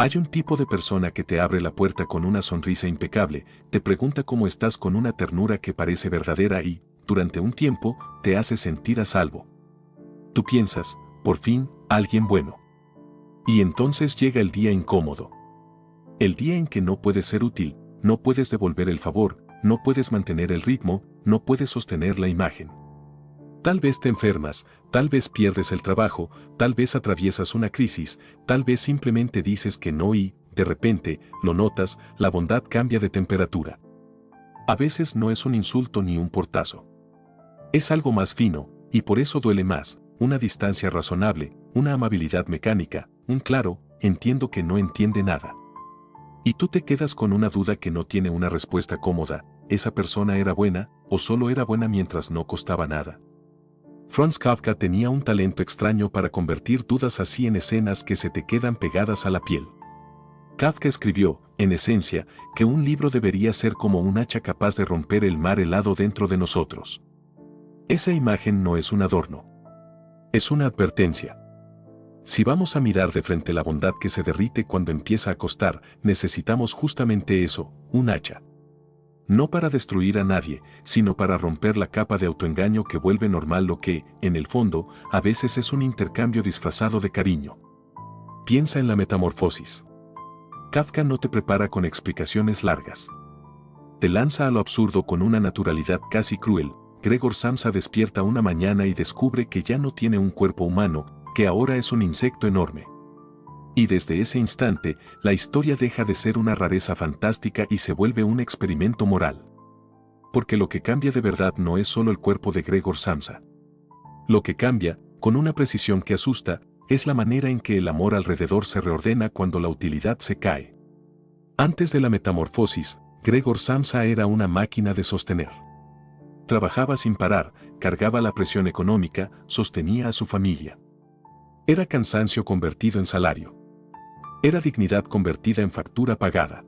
Hay un tipo de persona que te abre la puerta con una sonrisa impecable, te pregunta cómo estás con una ternura que parece verdadera y, durante un tiempo, te hace sentir a salvo. Tú piensas, por fin, alguien bueno. Y entonces llega el día incómodo. El día en que no puedes ser útil, no puedes devolver el favor, no puedes mantener el ritmo, no puedes sostener la imagen. Tal vez te enfermas, tal vez pierdes el trabajo, tal vez atraviesas una crisis, tal vez simplemente dices que no y, de repente, lo notas, la bondad cambia de temperatura. A veces no es un insulto ni un portazo. Es algo más fino, y por eso duele más, una distancia razonable, una amabilidad mecánica, un claro, entiendo que no entiende nada. Y tú te quedas con una duda que no tiene una respuesta cómoda, ¿esa persona era buena, o solo era buena mientras no costaba nada? Franz Kafka tenía un talento extraño para convertir dudas así en escenas que se te quedan pegadas a la piel. Kafka escribió, en esencia, que un libro debería ser como un hacha capaz de romper el mar helado dentro de nosotros. Esa imagen no es un adorno. Es una advertencia. Si vamos a mirar de frente la bondad que se derrite cuando empieza a costar, necesitamos justamente eso, un hacha. No para destruir a nadie, sino para romper la capa de autoengaño que vuelve normal lo que, en el fondo, a veces es un intercambio disfrazado de cariño. Piensa en la metamorfosis. Kafka no te prepara con explicaciones largas. Te lanza a lo absurdo con una naturalidad casi cruel. Gregor Samsa despierta una mañana y descubre que ya no tiene un cuerpo humano, que ahora es un insecto enorme. Y desde ese instante, la historia deja de ser una rareza fantástica y se vuelve un experimento moral. Porque lo que cambia de verdad no es solo el cuerpo de Gregor Samsa. Lo que cambia, con una precisión que asusta, es la manera en que el amor alrededor se reordena cuando la utilidad se cae. Antes de la metamorfosis, Gregor Samsa era una máquina de sostener. Trabajaba sin parar, cargaba la presión económica, sostenía a su familia. Era cansancio convertido en salario. Era dignidad convertida en factura pagada.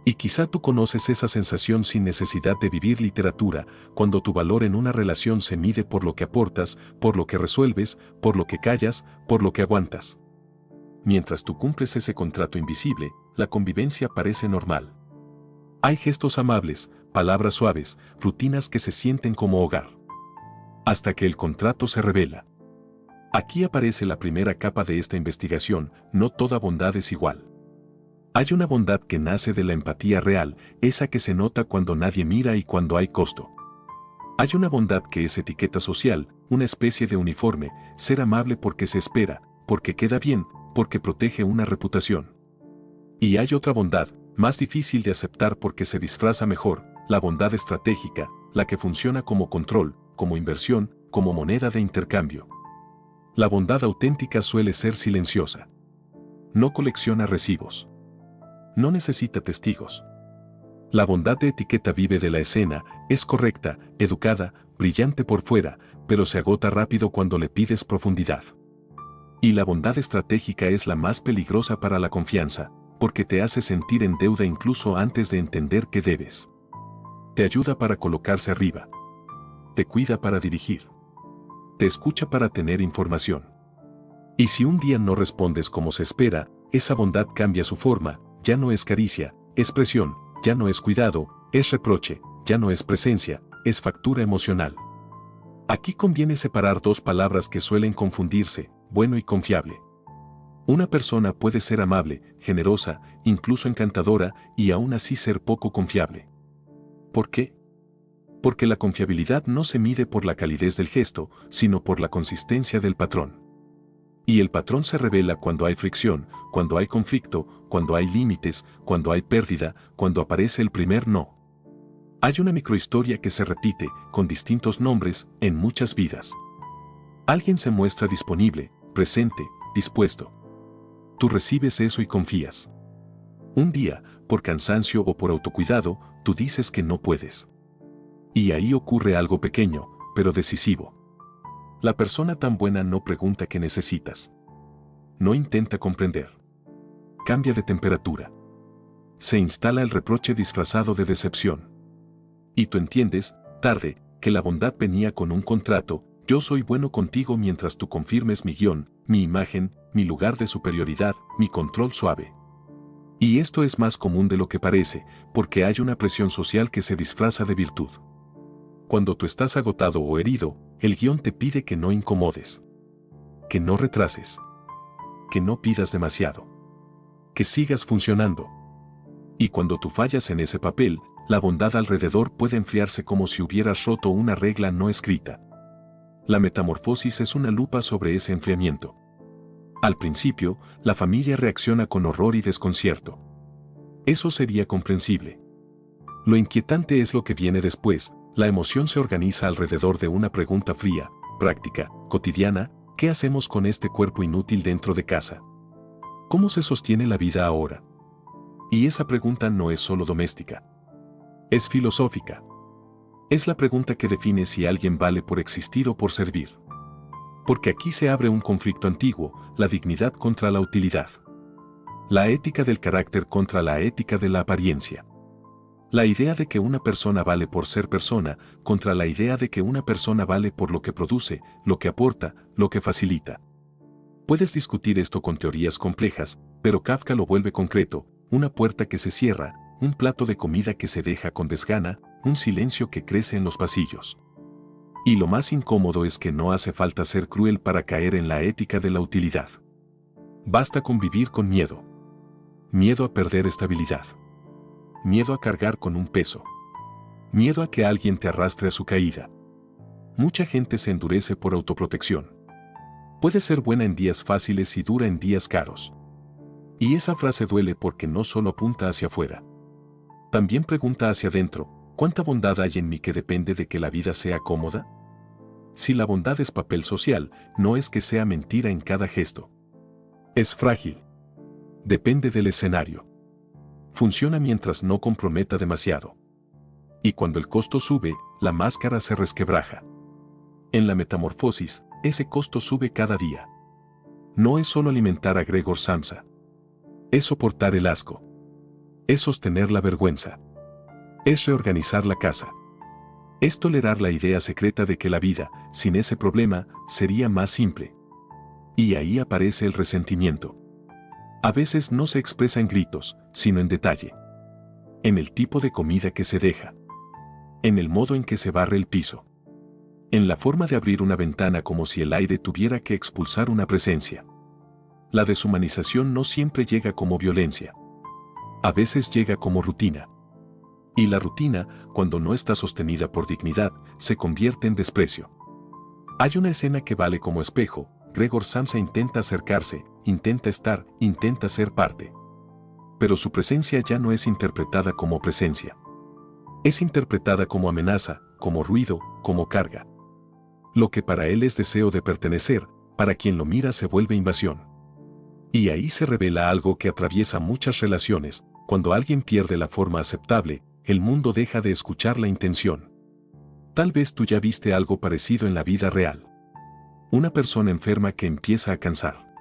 Y quizá tú conoces esa sensación sin necesidad de vivir literatura, cuando tu valor en una relación se mide por lo que aportas, por lo que resuelves, por lo que callas, por lo que aguantas. Mientras tú cumples ese contrato invisible, la convivencia parece normal. Hay gestos amables, palabras suaves, rutinas que se sienten como hogar. Hasta que el contrato se revela. Aquí aparece la primera capa de esta investigación, no toda bondad es igual. Hay una bondad que nace de la empatía real, esa que se nota cuando nadie mira y cuando hay costo. Hay una bondad que es etiqueta social, una especie de uniforme, ser amable porque se espera, porque queda bien, porque protege una reputación. Y hay otra bondad, más difícil de aceptar porque se disfraza mejor, la bondad estratégica, la que funciona como control, como inversión, como moneda de intercambio. La bondad auténtica suele ser silenciosa. No colecciona recibos. No necesita testigos. La bondad de etiqueta vive de la escena, es correcta, educada, brillante por fuera, pero se agota rápido cuando le pides profundidad. Y la bondad estratégica es la más peligrosa para la confianza, porque te hace sentir en deuda incluso antes de entender que debes. Te ayuda para colocarse arriba. Te cuida para dirigir. Te escucha para tener información. Y si un día no respondes como se espera, esa bondad cambia su forma, ya no es caricia, es presión, ya no es cuidado, es reproche, ya no es presencia, es factura emocional. Aquí conviene separar dos palabras que suelen confundirse, bueno y confiable. Una persona puede ser amable, generosa, incluso encantadora, y aún así ser poco confiable. ¿Por qué? Porque la confiabilidad no se mide por la calidez del gesto, sino por la consistencia del patrón. Y el patrón se revela cuando hay fricción, cuando hay conflicto, cuando hay límites, cuando hay pérdida, cuando aparece el primer no. Hay una microhistoria que se repite, con distintos nombres, en muchas vidas. Alguien se muestra disponible, presente, dispuesto. Tú recibes eso y confías. Un día, por cansancio o por autocuidado, tú dices que no puedes. Y ahí ocurre algo pequeño, pero decisivo. La persona tan buena no pregunta qué necesitas. No intenta comprender. Cambia de temperatura. Se instala el reproche disfrazado de decepción. Y tú entiendes, tarde, que la bondad venía con un contrato, yo soy bueno contigo mientras tú confirmes mi guión, mi imagen, mi lugar de superioridad, mi control suave. Y esto es más común de lo que parece, porque hay una presión social que se disfraza de virtud. Cuando tú estás agotado o herido, el guión te pide que no incomodes, que no retrases, que no pidas demasiado, que sigas funcionando. Y cuando tú fallas en ese papel, la bondad alrededor puede enfriarse como si hubieras roto una regla no escrita. La metamorfosis es una lupa sobre ese enfriamiento. Al principio, la familia reacciona con horror y desconcierto. Eso sería comprensible. Lo inquietante es lo que viene después. La emoción se organiza alrededor de una pregunta fría, práctica, cotidiana: ¿qué hacemos con este cuerpo inútil dentro de casa? ¿Cómo se sostiene la vida ahora? Y esa pregunta no es solo doméstica. Es filosófica. Es la pregunta que define si alguien vale por existir o por servir. Porque aquí se abre un conflicto antiguo: la dignidad contra la utilidad. La ética del carácter contra la ética de la apariencia. La idea de que una persona vale por ser persona contra la idea de que una persona vale por lo que produce, lo que aporta, lo que facilita. Puedes discutir esto con teorías complejas, pero Kafka lo vuelve concreto: una puerta que se cierra, un plato de comida que se deja con desgana, un silencio que crece en los pasillos. Y lo más incómodo es que no hace falta ser cruel para caer en la ética de la utilidad. Basta con vivir con miedo. Miedo a perder estabilidad. Miedo a cargar con un peso. Miedo a que alguien te arrastre a su caída. Mucha gente se endurece por autoprotección. Puede ser buena en días fáciles y dura en días caros. Y esa frase duele porque no solo apunta hacia afuera. También pregunta hacia adentro: ¿cuánta bondad hay en mí que depende de que la vida sea cómoda? Si la bondad es papel social, no es que sea mentira en cada gesto. Es frágil. Depende del escenario. Funciona mientras no comprometa demasiado. Y cuando el costo sube, la máscara se resquebraja. En la metamorfosis, ese costo sube cada día. No es solo alimentar a Gregor Samsa. Es soportar el asco. Es sostener la vergüenza. Es reorganizar la casa. Es tolerar la idea secreta de que la vida, sin ese problema, sería más simple. Y ahí aparece el resentimiento. A veces no se expresa en gritos, sino en detalle. En el tipo de comida que se deja. En el modo en que se barre el piso. En la forma de abrir una ventana como si el aire tuviera que expulsar una presencia. La deshumanización no siempre llega como violencia. A veces llega como rutina. Y la rutina, cuando no está sostenida por dignidad, se convierte en desprecio. Hay una escena que vale como espejo: Gregor Samsa intenta acercarse, intenta estar, intenta ser parte. Pero su presencia ya no es interpretada como presencia. Es interpretada como amenaza, como ruido, como carga. Lo que para él es deseo de pertenecer, para quien lo mira se vuelve invasión. Y ahí se revela algo que atraviesa muchas relaciones: cuando alguien pierde la forma aceptable, el mundo deja de escuchar la intención. Tal vez tú ya viste algo parecido en la vida real. Una persona enferma que empieza a cansar.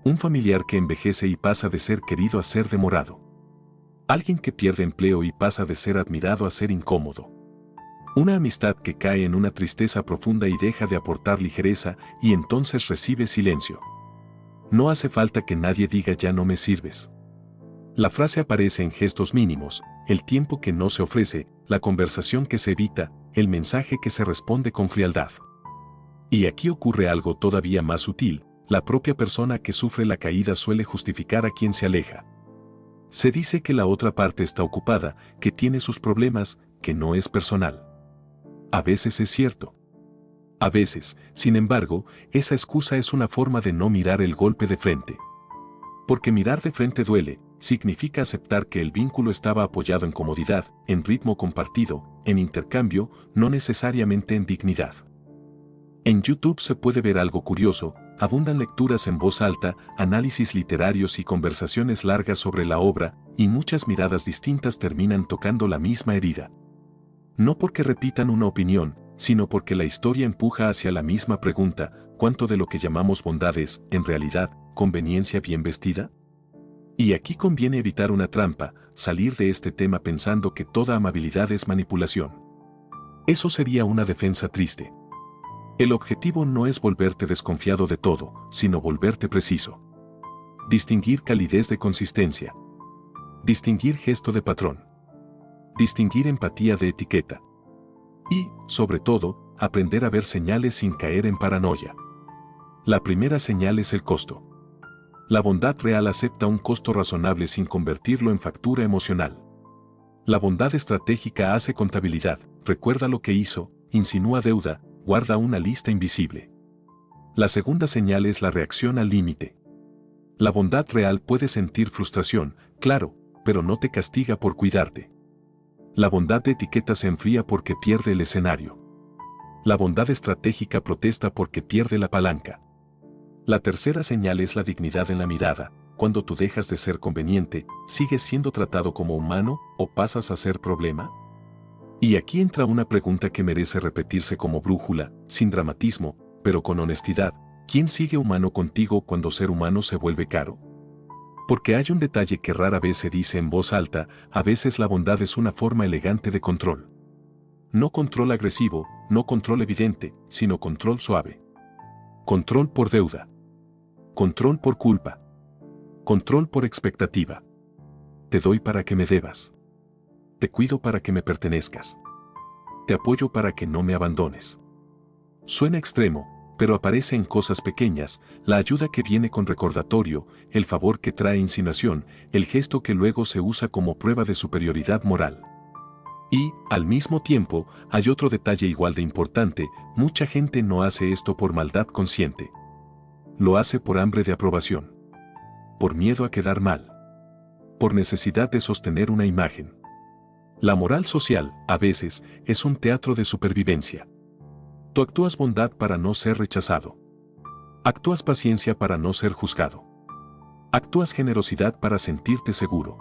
Un familiar que envejece y pasa de ser querido a ser demorado. Alguien que pierde empleo y pasa de ser admirado a ser incómodo. Una amistad que cae en una tristeza profunda y deja de aportar ligereza y entonces recibe silencio. No hace falta que nadie diga ya no me sirves. La frase aparece en gestos mínimos: el tiempo que no se ofrece, la conversación que se evita, el mensaje que se responde con frialdad. Y aquí ocurre algo todavía más sutil: la propia persona que sufre la caída suele justificar a quien se aleja. Se dice que la otra parte está ocupada, que tiene sus problemas, que no es personal. A veces es cierto. A veces, sin embargo, esa excusa es una forma de no mirar el golpe de frente. Porque mirar de frente duele, significa aceptar que el vínculo estaba apoyado en comodidad, en ritmo compartido, en intercambio, no necesariamente en dignidad. En YouTube se puede ver algo curioso: abundan lecturas en voz alta, análisis literarios y conversaciones largas sobre la obra, y muchas miradas distintas terminan tocando la misma herida. No porque repitan una opinión, sino porque la historia empuja hacia la misma pregunta: ¿cuánto de lo que llamamos bondad es, en realidad, conveniencia bien vestida? Y aquí conviene evitar una trampa: salir de este tema pensando que toda amabilidad es manipulación. Eso sería una defensa triste. El objetivo no es volverte desconfiado de todo, sino volverte preciso. Distinguir calidez de consistencia. Distinguir gesto de patrón. Distinguir empatía de etiqueta. Y, sobre todo, aprender a ver señales sin caer en paranoia. La primera señal es el costo. La bondad real acepta un costo razonable sin convertirlo en factura emocional. La bondad estratégica hace contabilidad, recuerda lo que hizo, insinúa deuda, guarda una lista invisible. La segunda señal es la reacción al límite. La bondad real puede sentir frustración, claro, pero no te castiga por cuidarte. La bondad de etiqueta se enfría porque pierde el escenario. La bondad estratégica protesta porque pierde la palanca. La tercera señal es la dignidad en la mirada. Cuando tú dejas de ser conveniente, ¿sigues siendo tratado como humano o pasas a ser problema? Y aquí entra una pregunta que merece repetirse como brújula, sin dramatismo, pero con honestidad. ¿Quién sigue humano contigo cuando ser humano se vuelve caro? Porque hay un detalle que rara vez se dice en voz alta, a veces la bondad es una forma elegante de control. No control agresivo, no control evidente, sino control suave. Control por deuda. Control por culpa. Control por expectativa. Te doy para que me debas. Te cuido para que me pertenezcas. Te apoyo para que no me abandones. Suena extremo, pero aparece en cosas pequeñas, la ayuda que viene con recordatorio, el favor que trae insinuación, el gesto que luego se usa como prueba de superioridad moral. Y, al mismo tiempo, hay otro detalle igual de importante, mucha gente no hace esto por maldad consciente. Lo hace por hambre de aprobación. Por miedo a quedar mal. Por necesidad de sostener una imagen. La moral social, a veces, es un teatro de supervivencia. Tú actúas bondad para no ser rechazado. Actúas paciencia para no ser juzgado. Actúas generosidad para sentirte seguro.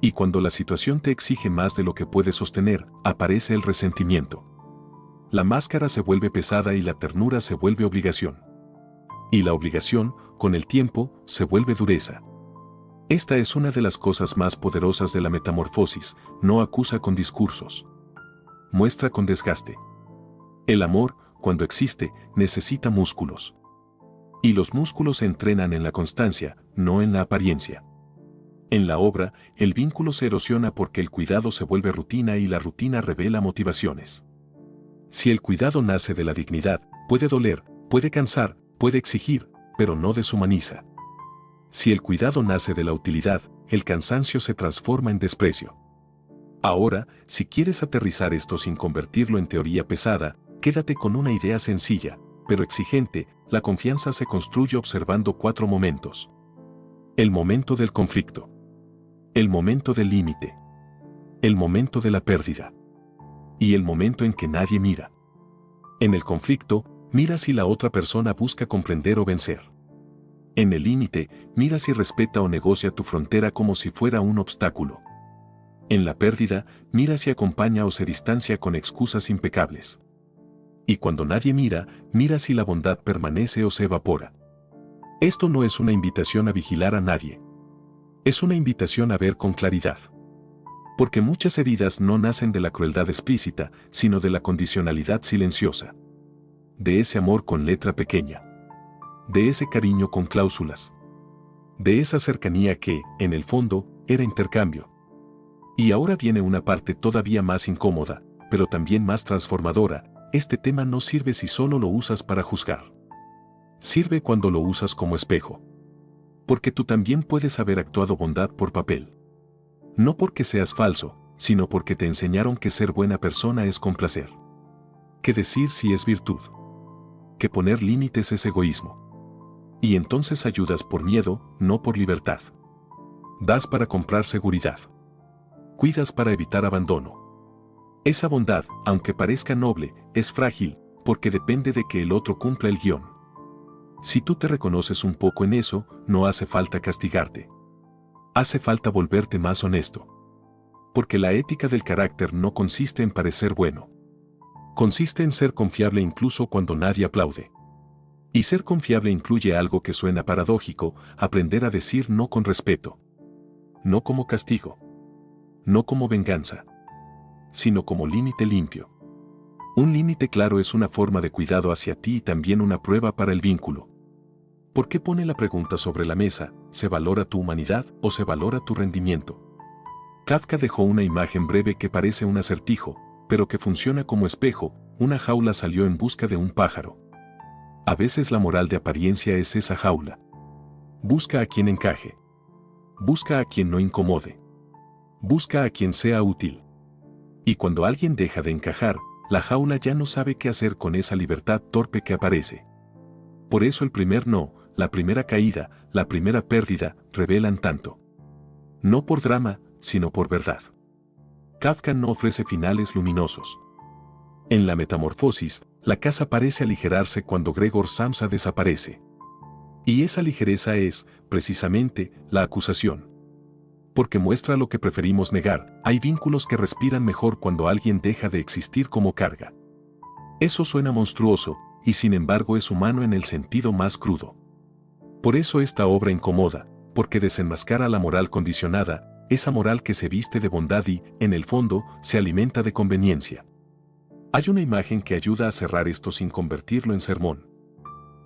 Y cuando la situación te exige más de lo que puedes sostener, aparece el resentimiento. La máscara se vuelve pesada y la ternura se vuelve obligación. Y la obligación, con el tiempo, se vuelve dureza. Esta es una de las cosas más poderosas de la metamorfosis, no acusa con discursos. Muestra con desgaste. El amor, cuando existe, necesita músculos. Y los músculos se entrenan en la constancia, no en la apariencia. En la obra, el vínculo se erosiona porque el cuidado se vuelve rutina y la rutina revela motivaciones. Si el cuidado nace de la dignidad, puede doler, puede cansar, puede exigir, pero no deshumaniza. Si el cuidado nace de la utilidad, el cansancio se transforma en desprecio. Ahora, si quieres aterrizar esto sin convertirlo en teoría pesada, quédate con una idea sencilla, pero exigente. La confianza se construye observando 4 momentos. El momento del conflicto. El momento del límite. El momento de la pérdida. Y el momento en que nadie mira. En el conflicto, mira si la otra persona busca comprender o vencer. En el límite, mira si respeta o negocia tu frontera como si fuera un obstáculo. En la pérdida, mira si acompaña o se distancia con excusas impecables. Y cuando nadie mira, mira si la bondad permanece o se evapora. Esto no es una invitación a vigilar a nadie. Es una invitación a ver con claridad. Porque muchas heridas no nacen de la crueldad explícita, sino de la condicionalidad silenciosa. De ese amor con letra pequeña. De ese cariño con cláusulas. De esa cercanía que, en el fondo, era intercambio. Y ahora viene una parte todavía más incómoda, pero también más transformadora. Este tema no sirve si solo lo usas para juzgar. Sirve cuando lo usas como espejo. Porque tú también puedes haber actuado bondad por papel. No porque seas falso, sino porque te enseñaron que ser buena persona es complacer. Que decir sí es virtud. Que poner límites es egoísmo. Y entonces ayudas por miedo, no por libertad. Das para comprar seguridad. Cuidas para evitar abandono. Esa bondad, aunque parezca noble, es frágil, porque depende de que el otro cumpla el guión. Si tú te reconoces un poco en eso, no hace falta castigarte. Hace falta volverte más honesto. Porque la ética del carácter no consiste en parecer bueno. Consiste en ser confiable incluso cuando nadie aplaude. Y ser confiable incluye algo que suena paradójico, aprender a decir no con respeto. No como castigo. No como venganza. Sino como límite limpio. Un límite claro es una forma de cuidado hacia ti y también una prueba para el vínculo. ¿Por qué pone la pregunta sobre la mesa? ¿Se valora tu humanidad o se valora tu rendimiento? Kafka dejó una imagen breve que parece un acertijo, pero que funciona como espejo. Una jaula salió en busca de un pájaro. A veces la moral de apariencia es esa jaula. Busca a quien encaje. Busca a quien no incomode. Busca a quien sea útil. Y cuando alguien deja de encajar, la jaula ya no sabe qué hacer con esa libertad torpe que aparece. Por eso el primer no, la primera caída, la primera pérdida, revelan tanto. No por drama, sino por verdad. Kafka no ofrece finales luminosos. En la Metamorfosis, la casa parece aligerarse cuando Gregor Samsa desaparece. Y esa ligereza es, precisamente, la acusación. Porque muestra lo que preferimos negar. Hay vínculos que respiran mejor cuando alguien deja de existir como carga. Eso suena monstruoso, y sin embargo es humano en el sentido más crudo. Por eso esta obra incomoda, porque desenmascara la moral condicionada, esa moral que se viste de bondad y, en el fondo, se alimenta de conveniencia. Hay una imagen que ayuda a cerrar esto sin convertirlo en sermón.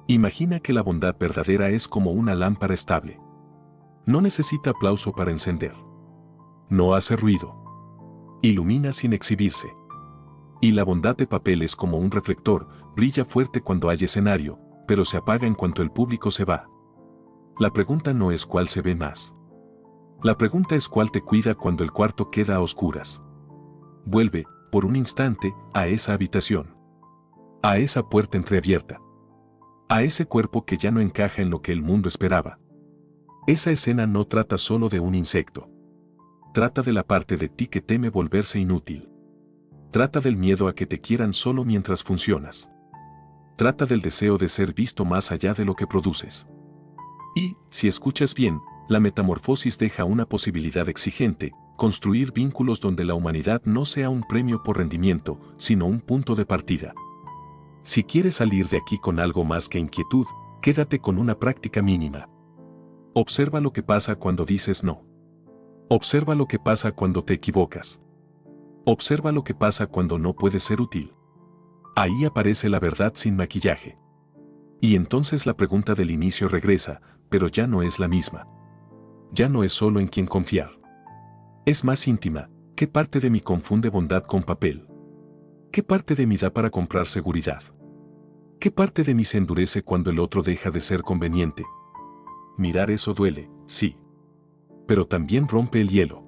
Imagina que la bondad verdadera es como una lámpara estable. No necesita aplauso para encender. No hace ruido. Ilumina sin exhibirse. Y la bondad de papel es como un reflector, brilla fuerte cuando hay escenario, pero se apaga en cuanto el público se va. La pregunta no es cuál se ve más. La pregunta es cuál te cuida cuando el cuarto queda a oscuras. Vuelve, por un instante, a esa habitación. A esa puerta entreabierta. A ese cuerpo que ya no encaja en lo que el mundo esperaba. Esa escena no trata solo de un insecto. Trata de la parte de ti que teme volverse inútil. Trata del miedo a que te quieran solo mientras funcionas. Trata del deseo de ser visto más allá de lo que produces. Y, si escuchas bien, la Metamorfosis deja una posibilidad exigente, construir vínculos donde la humanidad no sea un premio por rendimiento, sino un punto de partida. Si quieres salir de aquí con algo más que inquietud, quédate con una práctica mínima. Observa lo que pasa cuando dices no. Observa lo que pasa cuando te equivocas. Observa lo que pasa cuando no puedes ser útil. Ahí aparece la verdad sin maquillaje. Y entonces la pregunta del inicio regresa, pero ya no es la misma. Ya no es solo en quién confiar. Es más íntima. ¿Qué parte de mí confunde bondad con papel? ¿Qué parte de mí da para comprar seguridad? ¿Qué parte de mí se endurece cuando el otro deja de ser conveniente? Mirar eso duele, sí. Pero también rompe el hielo.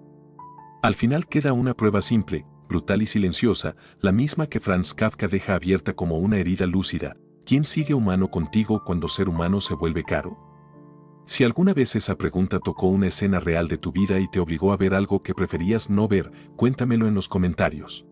Al final queda una prueba simple, brutal y silenciosa, la misma que Franz Kafka deja abierta como una herida lúcida. ¿Quién sigue humano contigo cuando ser humano se vuelve caro? Si alguna vez esa pregunta tocó una escena real de tu vida y te obligó a ver algo que preferías no ver, cuéntamelo en los comentarios.